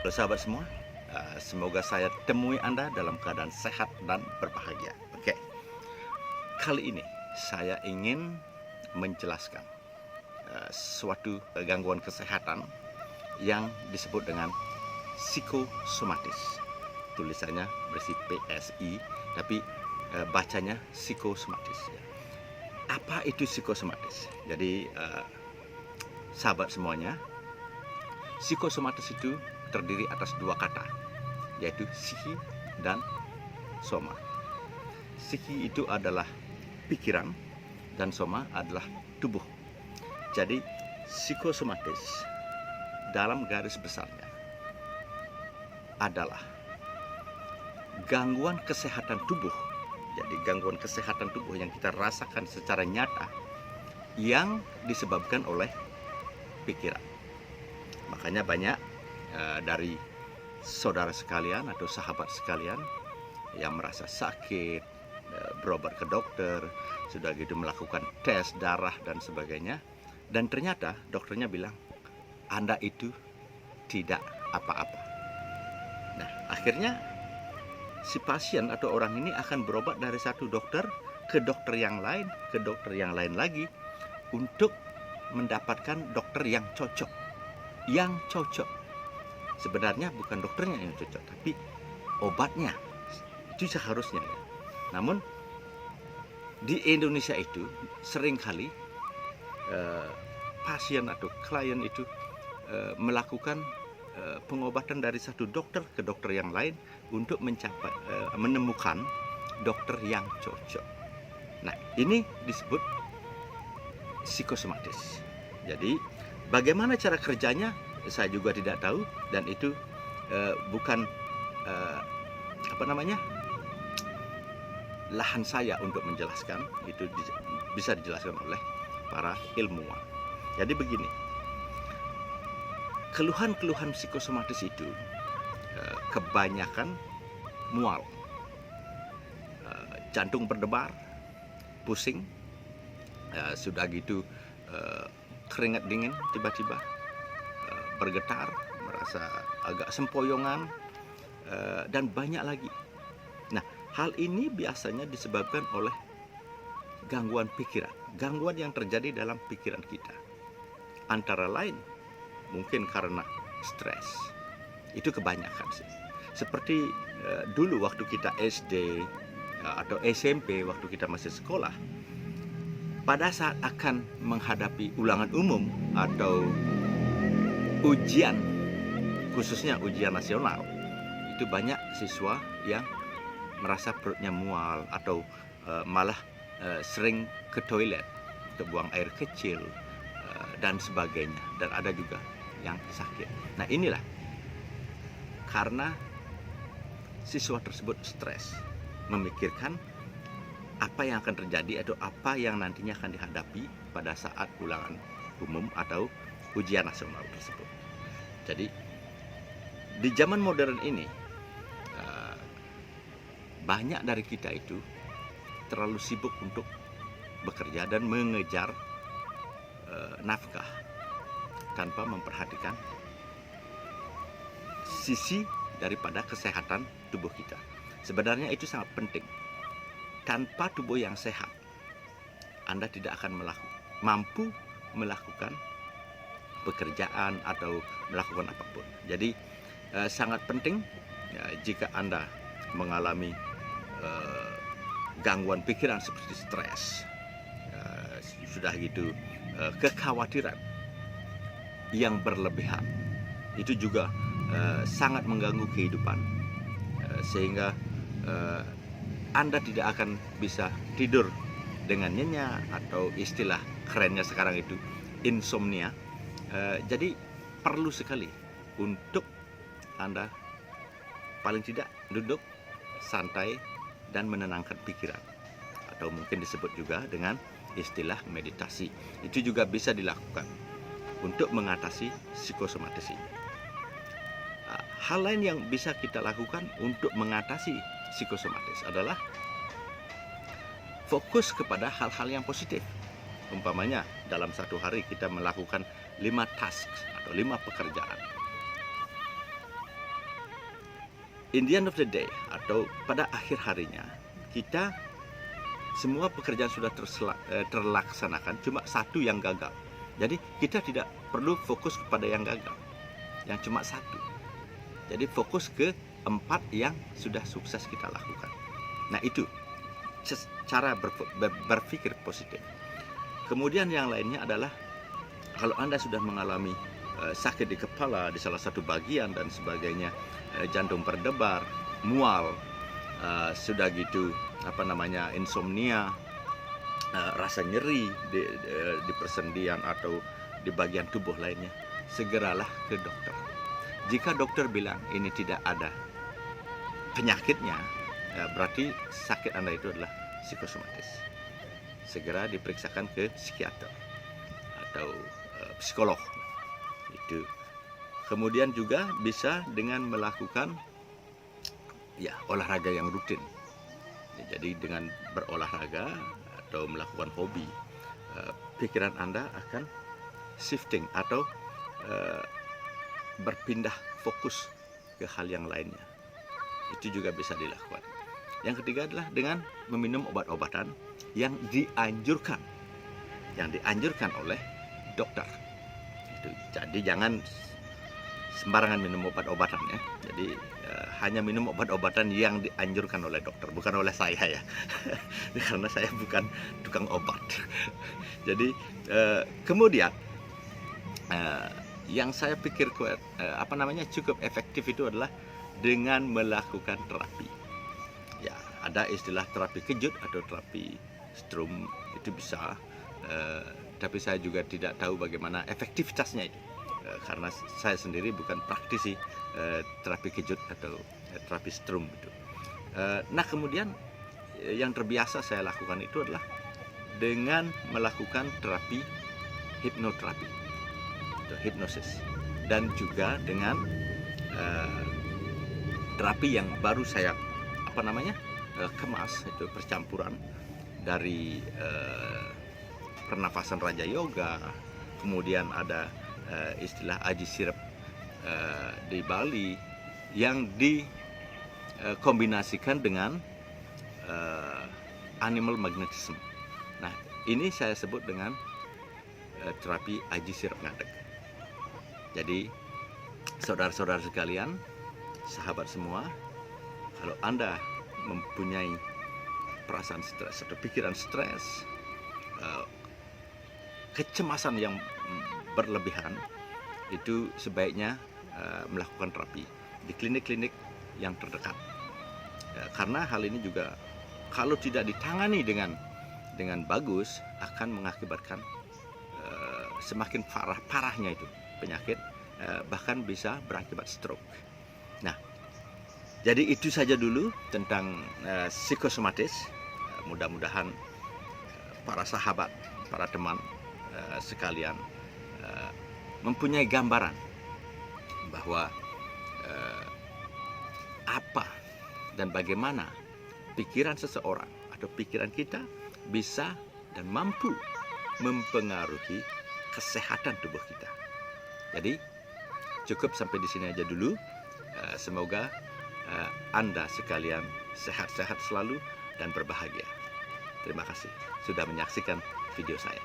Halo sahabat semua, semoga saya temui Anda dalam keadaan sehat dan berbahagia. Oke, kali ini saya ingin menjelaskan suatu gangguan kesehatan yang disebut dengan psikosomatis. Tulisannya berisi PSI, tapi bacanya psikosomatis. Apa itu psikosomatis? Jadi sahabat semuanya, psikosomatis itu terdiri atas dua kata, yaitu psiki dan soma. Psiki itu adalah pikiran dan soma adalah tubuh. Jadi psikosomatis dalam garis besarnya adalah gangguan kesehatan tubuh. Jadi gangguan kesehatan tubuh yang kita rasakan secara nyata yang disebabkan oleh pikiran. Makanya banyak dari saudara sekalian atau sahabat sekalian yang merasa sakit, berobat ke dokter, sudah gitu melakukan tes darah dan sebagainya, dan ternyata dokternya bilang Anda itu tidak apa-apa. Nah, akhirnya si pasien atau orang ini akan berobat dari satu dokter ke dokter yang lain, ke dokter yang lain lagi, untuk mendapatkan dokter yang cocok. Yang cocok sebenarnya bukan dokternya yang cocok, tapi obatnya. Itu seharusnya ya. Namun di Indonesia itu seringkali pasien atau klien itu melakukan pengobatan dari satu dokter ke dokter yang lain untuk menemukan dokter yang cocok. Nah, ini disebut psikosomatis. Jadi bagaimana cara kerjanya saya juga tidak tahu, dan itu bukan lahan saya untuk menjelaskan. Itu bisa dijelaskan oleh para ilmuwan. Jadi begini, keluhan-keluhan psikosomatis itu kebanyakan mual, jantung berdebar, pusing, sudah gitu keringat dingin tiba-tiba, bergetar, merasa agak sempoyongan, dan banyak lagi. Nah, hal ini biasanya disebabkan oleh gangguan pikiran, gangguan yang terjadi dalam pikiran kita. Antara lain mungkin karena stres. Itu kebanyakan sih. Seperti dulu waktu kita SD atau SMP, waktu kita masih sekolah, pada saat akan menghadapi ulangan umum atau ujian, khususnya ujian nasional, itu banyak siswa yang merasa perutnya mual atau malah sering ke toilet untuk buang air kecil dan sebagainya, dan ada juga yang sakit. Nah, inilah karena siswa tersebut stres, memikirkan apa yang akan terjadi atau apa yang nantinya akan dihadapi pada saat ulangan umum atau ujian nasional tersebut. Jadi di zaman modern ini banyak dari kita itu terlalu sibuk untuk bekerja dan mengejar nafkah tanpa memperhatikan sisi daripada kesehatan tubuh kita. Sebenarnya itu sangat penting. Tanpa tubuh yang sehat, Anda tidak akan mampu melakukan pekerjaan atau melakukan apapun. Jadi sangat penting jika Anda mengalami gangguan pikiran seperti stres, sudah gitu kekhawatiran yang berlebihan, itu juga sangat mengganggu kehidupan, sehingga Anda tidak akan bisa tidur dengan nyenyak, atau istilah kerennya sekarang itu insomnia. Jadi perlu sekali untuk Anda paling tidak duduk santai dan menenangkan pikiran, atau mungkin disebut juga dengan istilah meditasi. Itu juga bisa dilakukan untuk mengatasi psikosomatis ini. Hal lain yang bisa kita lakukan untuk mengatasi psikosomatis adalah fokus kepada hal-hal yang positif. Umpamanya dalam satu hari kita melakukan 5 task atau 5 pekerjaan. in the end of the day, atau pada akhir harinya, kita semua pekerjaan sudah terlaksanakan, cuma satu yang gagal. Jadi kita tidak perlu fokus kepada yang gagal, yang cuma satu. Jadi fokus ke 4 yang sudah sukses kita lakukan. Nah, itu cara berpikir positif. Kemudian yang lainnya adalah, kalau Anda sudah mengalami sakit di kepala, di salah satu bagian dan sebagainya, jantung berdebar, mual, sudah gitu insomnia, rasa nyeri di persendian atau di bagian tubuh lainnya, segeralah ke dokter. Jika dokter bilang ini tidak ada penyakitnya, berarti sakit Anda itu adalah psikosomatis. Segera diperiksakan ke psikiater atau psikolog. Itu. Kemudian juga bisa dengan melakukan olahraga yang rutin. Jadi dengan berolahraga atau melakukan hobi, pikiran Anda akan shifting atau berpindah fokus ke hal yang lainnya. Itu juga bisa dilakukan. Yang ketiga adalah dengan meminum obat-obatan yang dianjurkan oleh dokter. Jadi jangan sembarangan minum obat-obatan ya. Jadi hanya minum obat-obatan yang dianjurkan oleh dokter, bukan oleh saya ya. Karena saya bukan tukang obat. Jadi kemudian yang saya pikir cukup efektif itu adalah dengan melakukan terapi. Ya, ada istilah terapi kejut atau terapi strum, itu bisa. Tapi saya juga tidak tahu bagaimana efektivitasnya itu, karena saya sendiri bukan praktisi terapi kejut atau terapi strum itu. Nah, kemudian yang terbiasa saya lakukan itu adalah dengan melakukan terapi hipnoterapi atau hipnosis, dan juga dengan terapi yang baru saya kemas, itu percampuran dari pernafasan Raja Yoga, kemudian ada istilah Aji Sirep di Bali yang dikombinasikan dengan animal magnetism. Nah, ini saya sebut dengan terapi Aji Sirep Ngadeg. Jadi saudara-saudara sekalian, sahabat semua, kalau Anda mempunyai perasaan stres atau pikiran stres, kecemasan yang berlebihan, itu sebaiknya melakukan terapi di klinik-klinik yang terdekat. Karena hal ini juga kalau tidak ditangani dengan bagus akan mengakibatkan semakin parahnya itu penyakit, bahkan bisa berakibat stroke. Nah, jadi itu saja dulu tentang psikosomatis. Mudah-mudahan para sahabat, para teman sekalian mempunyai gambaran bahwa apa dan bagaimana pikiran seseorang atau pikiran kita bisa dan mampu mempengaruhi kesehatan tubuh kita. Jadi cukup sampai di sini aja dulu. Semoga Anda sekalian sehat-sehat selalu dan berbahagia. Terima kasih sudah menyaksikan video saya.